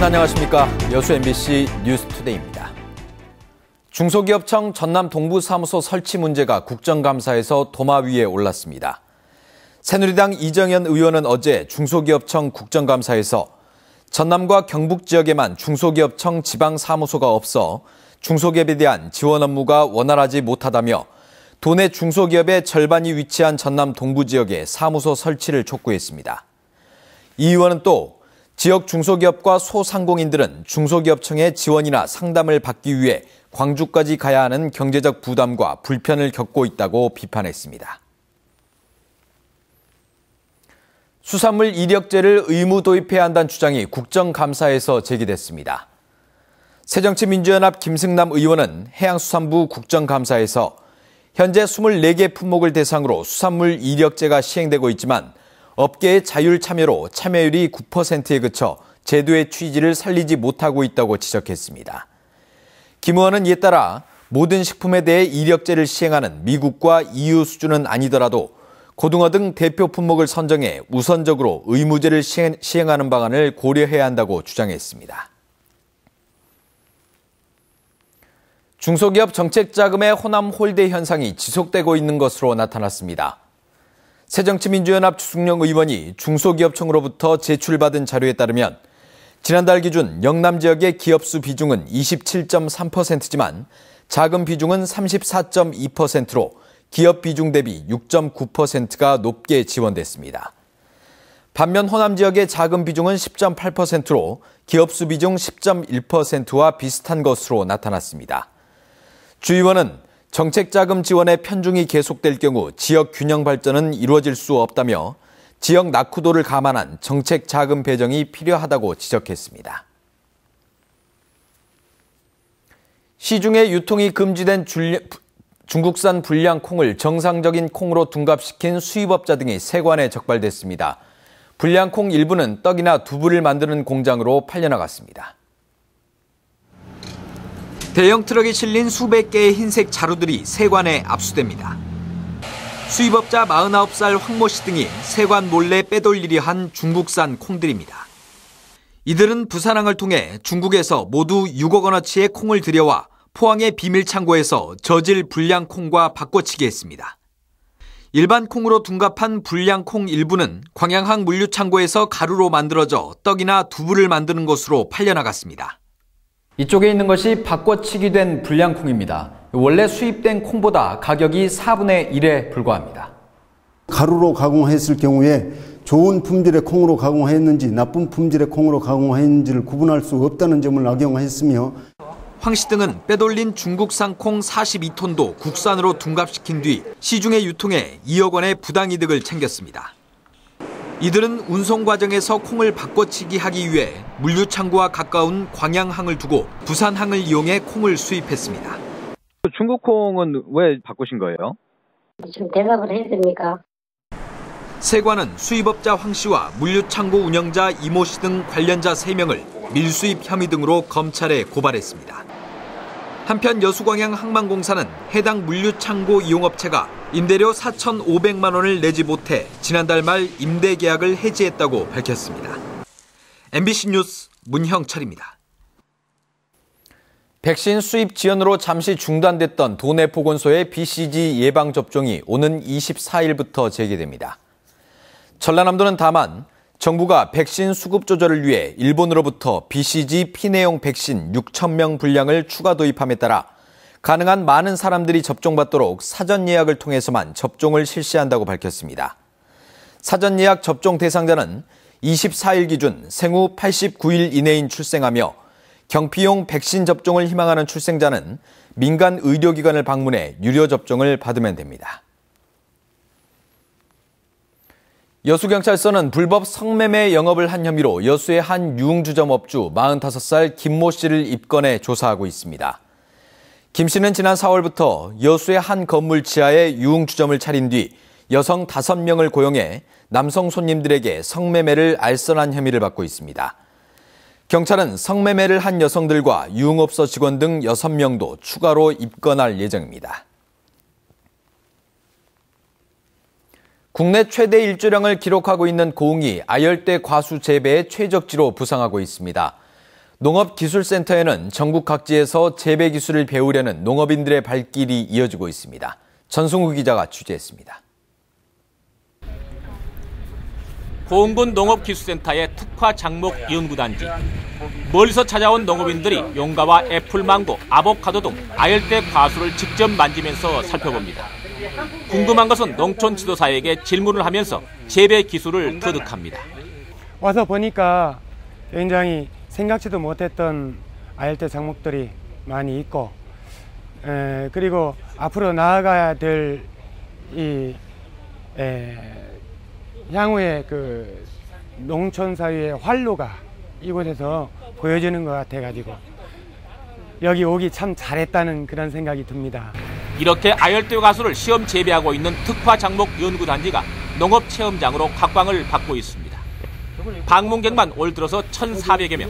안녕하십니까. 여수 MBC 뉴스투데이입니다. 중소기업청 전남 동부사무소 설치 문제가 국정감사에서 도마 위에 올랐습니다. 새누리당 이정현 의원은 어제 중소기업청 국정감사에서 전남과 경북 지역에만 중소기업청 지방사무소가 없어 중소기업에 대한 지원 업무가 원활하지 못하다며 도내 중소기업의 절반이 위치한 전남 동부 지역에 사무소 설치를 촉구했습니다. 이 의원은 또 지역 중소기업과 소상공인들은 중소기업청의 지원이나 상담을 받기 위해 광주까지 가야 하는 경제적 부담과 불편을 겪고 있다고 비판했습니다. 수산물 이력제를 의무 도입해야 한다는 주장이 국정감사에서 제기됐습니다. 새정치민주연합 김승남 의원은 해양수산부 국정감사에서 현재 24개 품목을 대상으로 수산물 이력제가 시행되고 있지만 업계의 자율 참여로 참여율이 9%에 그쳐 제도의 취지를 살리지 못하고 있다고 지적했습니다. 김 의원은 이에 따라 모든 식품에 대해 이력제를 시행하는 미국과 EU 수준은 아니더라도 고등어 등 대표 품목을 선정해 우선적으로 의무제를 시행하는 방안을 고려해야 한다고 주장했습니다. 중소기업 정책자금의 호남 홀대 현상이 지속되고 있는 것으로 나타났습니다. 새정치민주연합 주승용 의원이 중소기업청으로부터 제출받은 자료에 따르면 지난달 기준 영남 지역의 기업수 비중은 27.3%지만 자금 비중은 34.2%로 기업 비중 대비 6.9%가 높게 지원됐습니다. 반면 호남 지역의 자금 비중은 10.8%로 기업수 비중 10.1%와 비슷한 것으로 나타났습니다. 주 의원은 정책자금 지원의 편중이 계속될 경우 지역 균형 발전은 이루어질 수 없다며 지역 낙후도를 감안한 정책자금 배정이 필요하다고 지적했습니다. 시중에 유통이 금지된 중국산 불량 콩을 정상적인 콩으로 둔갑시킨 수입업자 등이 세관에 적발됐습니다. 불량 콩 일부는 떡이나 두부를 만드는 공장으로 팔려나갔습니다. 대형 트럭이 실린 수백 개의 흰색 자루들이 세관에 압수됩니다. 수입업자 49살 황모 씨 등이 세관 몰래 빼돌리려 한 중국산 콩들입니다. 이들은 부산항을 통해 중국에서 모두 6억 원어치의 콩을 들여와 포항의 비밀창고에서 저질 불량 콩과 바꿔치기 했습니다. 일반 콩으로 둔갑한 불량 콩 일부는 광양항 물류창고에서 가루로 만들어져 떡이나 두부를 만드는 것으로 팔려나갔습니다. 이쪽에 있는 것이 바꿔치기 된 불량 콩입니다. 원래 수입된 콩보다 가격이 4분의 1에 불과합니다. 가루로 가공했을 경우에 좋은 품질의 콩으로 가공했는지 나쁜 품질의 콩으로 가공했는지를 구분할 수 없다는 점을 악용했으며 황 씨 등은 빼돌린 중국산 콩 42톤도 국산으로 둔갑시킨 뒤 시중에 유통해 2억 원의 부당이득을 챙겼습니다. 이들은 운송 과정에서 콩을 바꿔치기 하기 위해 물류창고와 가까운 광양항을 두고 부산항을 이용해 콩을 수입했습니다. 중국 콩은 왜 바꾸신 거예요? 지금 대답을 해야 됩니까? 세관은 수입업자 황 씨와 물류창고 운영자 이모 씨 등 관련자 3명을 밀수입 혐의 등으로 검찰에 고발했습니다. 한편 여수광양 항만공사는 해당 물류창고 이용업체가 임대료 4,500만 원을 내지 못해 지난달 말 임대 계약을 해지했다고 밝혔습니다. MBC 뉴스 문형철입니다. 백신 수입 지연으로 잠시 중단됐던 도내 보건소의 BCG 예방접종이 오는 24일부터 재개됩니다. 전라남도는 다만 정부가 백신 수급 조절을 위해 일본으로부터 BCG 피내용 백신 6,000명 분량을 추가 도입함에 따라 가능한 많은 사람들이 접종받도록 사전 예약을 통해서만 접종을 실시한다고 밝혔습니다. 사전 예약 접종 대상자는 24일 기준 생후 89일 이내인 출생하며 경피용 백신 접종을 희망하는 출생자는 민간 의료기관을 방문해 유료 접종을 받으면 됩니다. 여수경찰서는 불법 성매매 영업을 한 혐의로 여수의 한 유흥주점 업주 45살 김모 씨를 입건해 조사하고 있습니다. 김 씨는 지난 4월부터 여수의 한 건물 지하에 유흥주점을 차린 뒤 여성 5명을 고용해 남성 손님들에게 성매매를 알선한 혐의를 받고 있습니다. 경찰은 성매매를 한 여성들과 유흥업소 직원 등 6명도 추가로 입건할 예정입니다. 국내 최대 일조량을 기록하고 있는 고흥이 아열대 과수 재배의 최적지로 부상하고 있습니다. 농업기술센터에는 전국 각지에서 재배 기술을 배우려는 농업인들의 발길이 이어지고 있습니다. 전승우 기자가 취재했습니다. 고흥군 농업기술센터의 특화 장목 연구단지. 멀리서 찾아온 농업인들이 용과와 애플, 망고, 아보카도 등 아열대 과수를 직접 만지면서 살펴봅니다. 궁금한 것은 농촌 지도사에게 질문을 하면서 재배 기술을 터득합니다. 와서 보니까 굉장히 생각지도 못했던 아열대 작목들이 많이 있고, 그리고 앞으로 나아가야 될 향후의 그 농촌 사회의 활로가 이곳에서 보여지는 것 같아가지고 여기 오기 참 잘했다는 그런 생각이 듭니다. 이렇게 아열대 과수를 시험 재배하고 있는 특화 장목 연구단지가 농업체험장으로 각광을 받고 있습니다. 방문객만 올 들어서 1,400여 명.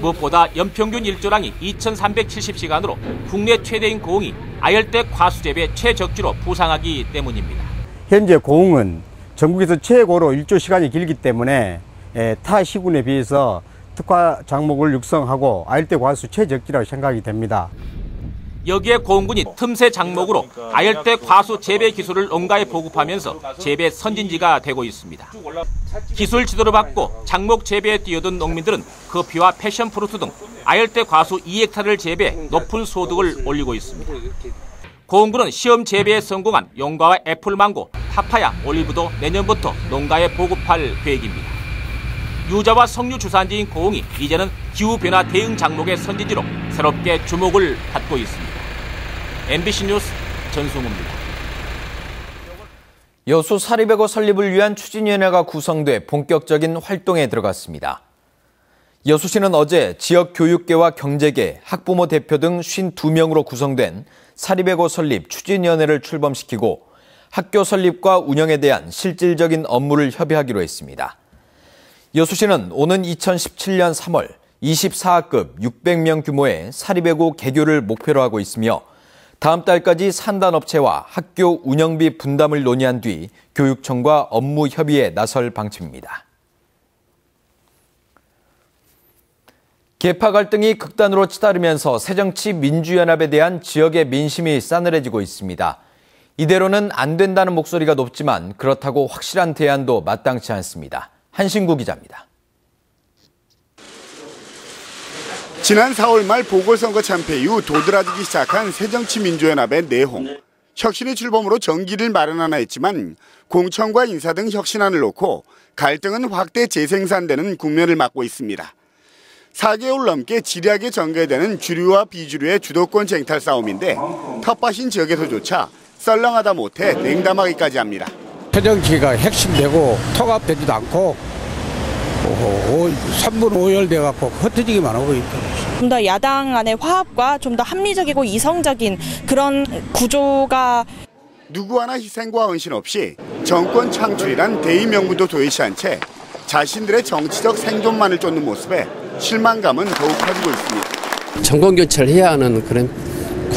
무엇보다 연평균 일조량이 2,370시간으로 국내 최대인 고흥이 아열대 과수 재배 최적지로 부상하기 때문입니다. 현재 고흥은 전국에서 최고로 일조 시간이 길기 때문에 타 시군에 비해서 특화 작목을 육성하고 아열대 과수 최적지라고 생각이 됩니다. 여기에 고흥군이 틈새 장목으로 아열대 과수 재배 기술을 농가에 보급하면서 재배 선진지가 되고 있습니다. 기술 지도를 받고 장목 재배에 뛰어든 농민들은 커피와 패션프루트 등 아열대 과수 2헥타르를 재배해 높은 소득을 올리고 있습니다. 고흥군은 시험 재배에 성공한 용과와 애플, 망고, 파파야, 올리브도 내년부터 농가에 보급할 계획입니다. 유자와 석류 주산지인 고흥이 이제는 기후변화 대응 장목의 선진지로 새롭게 주목을 받고 있습니다. MBC 뉴스 전승우입니다. 여수 사립외고 설립을 위한 추진위원회가 구성돼 본격적인 활동에 들어갔습니다. 여수시는 어제 지역교육계와 경제계, 학부모 대표 등 52명으로 구성된 사립외고 설립 추진위원회를 출범시키고 학교 설립과 운영에 대한 실질적인 업무를 협의하기로 했습니다. 여수시는 오는 2017년 3월 24학급 600명 규모의 사립외고 개교를 목표로 하고 있으며 다음 달까지 산단업체와 학교 운영비 분담을 논의한 뒤 교육청과 업무 협의에 나설 방침입니다. 계파 갈등이 극단으로 치달으면서 새정치민주연합에 대한 지역의 민심이 싸늘해지고 있습니다. 이대로는 안 된다는 목소리가 높지만 그렇다고 확실한 대안도 마땅치 않습니다. 한신구 기자입니다. 지난 4월 말 보궐선거 참패 이후 도드라지기 시작한 새정치민주연합의 내홍. 혁신의 출범으로 정기를 마련하나 했지만 공천과 인사 등 혁신안을 놓고 갈등은 확대 재생산되는 국면을 맞고 있습니다. 4개월 넘게 지리하게 전개되는 주류와 비주류의 주도권 쟁탈 싸움인데 텃밭인 지역에서조차 썰렁하다 못해 냉담하기까지 합니다. 새정치가 핵심되고 통합되지도 않고 3분 5열 돼갖고 흩어지기만 하고 있다. 좀 더 야당 안의 화합과 좀 더 합리적이고 이성적인 그런 구조가 누구 하나 희생과 헌신 없이 정권 창출이란 대의 명분도 도외시한 채 자신들의 정치적 생존만을 쫓는 모습에 실망감은 더욱 커지고 있습니다. 정권 교체를 해야 하는 그런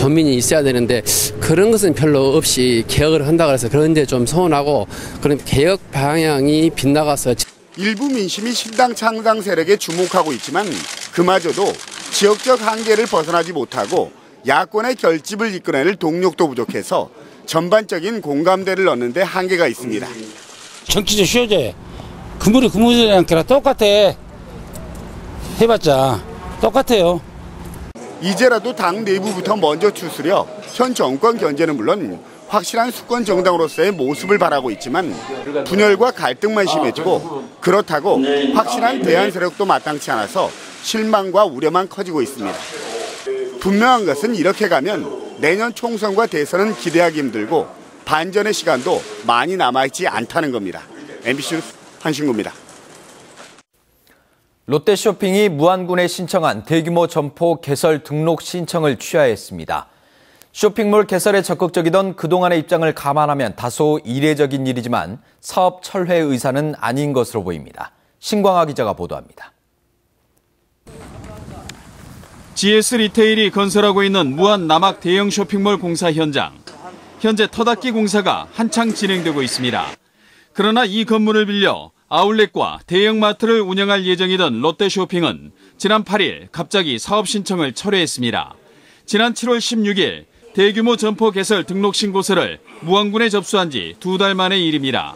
고민이 있어야 되는데 그런 것은 별로 없이 개혁을 한다고 해서 그런데 좀 서운하고 그런 개혁 방향이 빗나가서 일부 민심이 신당 창당 세력에 주목하고 있지만 그마저도 지역적 한계를 벗어나지 못하고 야권의 결집을 이끌어낼 동력도 부족해서 전반적인 공감대를 얻는 데 한계가 있습니다. 정치적 수요제 그물이 그물이랑 똑같아. 해봤자 똑같아요. 이제라도 당 내부부터 먼저 추스려 현 정권 견제는 물론 확실한 수권 정당으로서의 모습을 바라고 있지만 분열과 갈등만 심해지고 그렇다고 확실한 대안 세력도 마땅치 않아서 실망과 우려만 커지고 있습니다. 분명한 것은 이렇게 가면 내년 총선과 대선은 기대하기 힘들고 반전의 시간도 많이 남아있지 않다는 겁니다. MBC 뉴스 한신구입니다. 롯데쇼핑이 무안군에 신청한 대규모 점포 개설 등록 신청을 취하했습니다. 쇼핑몰 개설에 적극적이던 그동안의 입장을 감안하면 다소 이례적인 일이지만 사업 철회 의사는 아닌 것으로 보입니다. 신광하 기자가 보도합니다. GS 리테일이 건설하고 있는 무안 남악 대형 쇼핑몰 공사 현장. 현재 터닫기 공사가 한창 진행되고 있습니다. 그러나 이 건물을 빌려 아울렛과 대형마트를 운영할 예정이던 롯데쇼핑은 지난 8일 갑자기 사업 신청을 철회했습니다. 지난 7월 16일 대규모 점포 개설 등록 신고서를 무안군에 접수한 지 2달 만의 일입니다.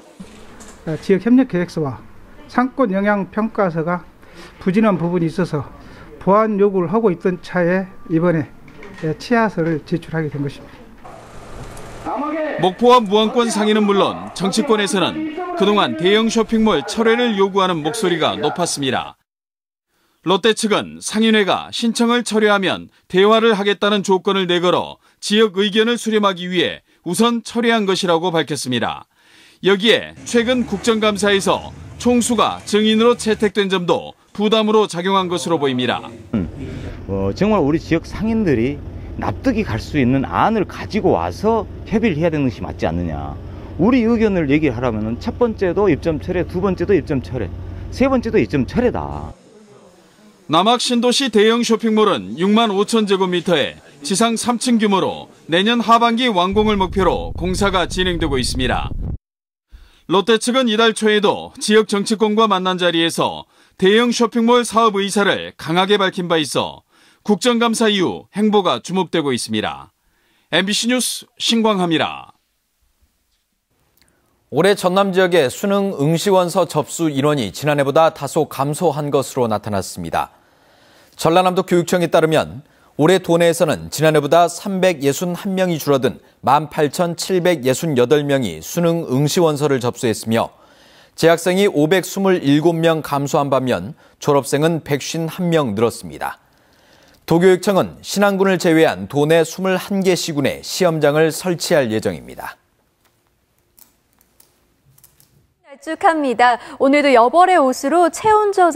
지역협력계획서와 상권 영향평가서가 부진한 부분이 있어서 보완 요구를 하고 있던 차에 이번에 취하서를 제출하게 된 것입니다. 목포와 무안권 상인은 물론 정치권에서는 그동안 대형 쇼핑몰 철회를 요구하는 목소리가 높았습니다. 롯데 측은 상인회가 신청을 철회하면 대화를 하겠다는 조건을 내걸어 지역 의견을 수렴하기 위해 우선 철회한 것이라고 밝혔습니다. 여기에 최근 국정감사에서 총수가 증인으로 채택된 점도 부담으로 작용한 것으로 보입니다. 정말 우리 지역 상인들이 납득이 갈 수 있는 안을 가지고 와서 협의를 해야 되는 것이 맞지 않느냐. 우리 의견을 얘기하라면 첫 번째도 입점 철회, 두 번째도 입점 철회, 세 번째도 입점 철회다. 남학 신도시 대형 쇼핑몰은 6만 5천 제곱미터에 지상 3층 규모로 내년 하반기 완공을 목표로 공사가 진행되고 있습니다. 롯데 측은 이달 초에도 지역 정치권과 만난 자리에서 대형 쇼핑몰 사업 의사를 강하게 밝힌 바 있어 국정감사 이후 행보가 주목되고 있습니다. MBC 뉴스 신광하입니다. 올해 전남 지역의 수능 응시원서 접수 인원이 지난해보다 다소 감소한 것으로 나타났습니다. 전라남도 교육청에 따르면 올해 도내에서는 지난해보다 361명이 줄어든 18,768명이 수능 응시원서를 접수했으며 재학생이 527명 감소한 반면 졸업생은 151명 늘었습니다. 도교육청은 신안군을 제외한 도내 21개 시군에 시험장을 설치할 예정입니다. 축하합니다. 오늘도 여벌의 옷으로 체온 조절